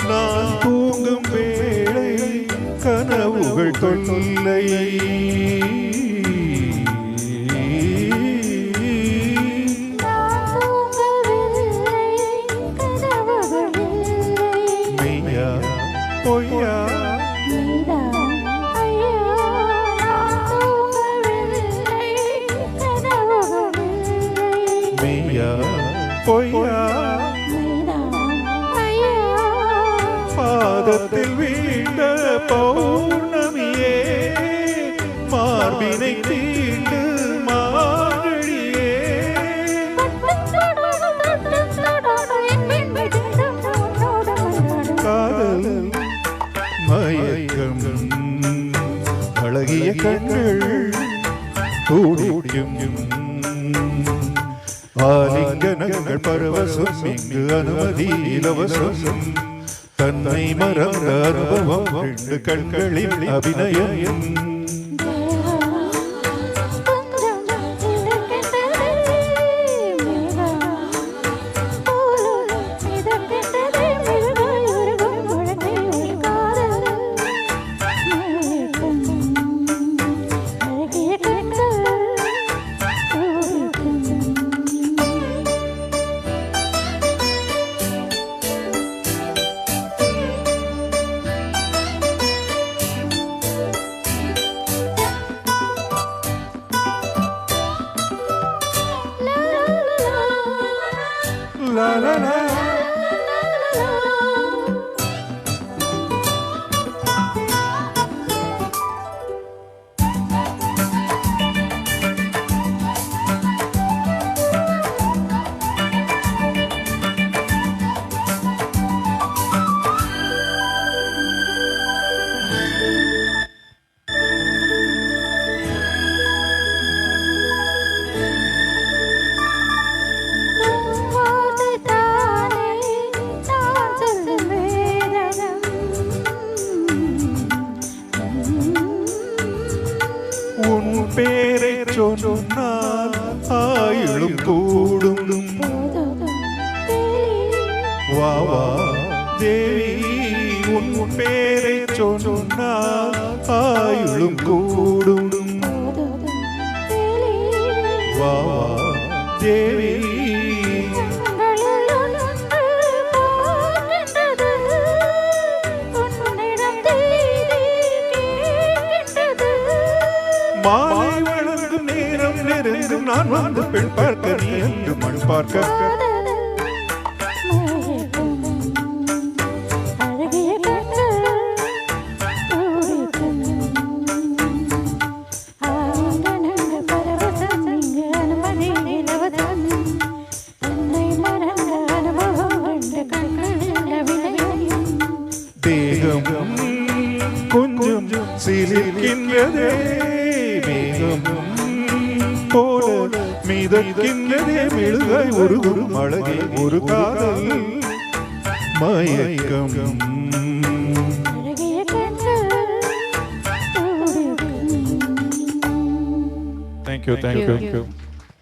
நான் தூங்கும் வேளை கனவுகள் தொல்லை மெய்யா பொய்யா மெய்யா பொய்யா பாதத்தில் வீண்ட பௌர்ணமியே மார்பினை தீண்டு மார்கழியே காதல் மயக்கம் அழகிய கண்கள் துடிக்கும் ஆலிங்கனங்கள் பரவசம் இங்கு அனுமதி இலவசம் தன்னை மறந்த அனுபவம் ரெண்டு கண்களில் அபிநயம் la la la பேரை சொன்னால் ஆயுளும் கூடும் வா வா தேவி உன் பேரை சொன்னால் ஆயுளும் கூடும் வா வா தேவி மாலை வழங்கும் நேரம் நெருங்கும் நான் வந்து பெண் பார்க்க நீ என்று மண் பார்க்க தேகம் கொஞ்சம் சிலிர்க்கின்றதே மேகம் போல மிதக்கின்றதே மெழுகாய் ஒரு குரு அழகே ஒரு காதல் மயக்கம். Thank you.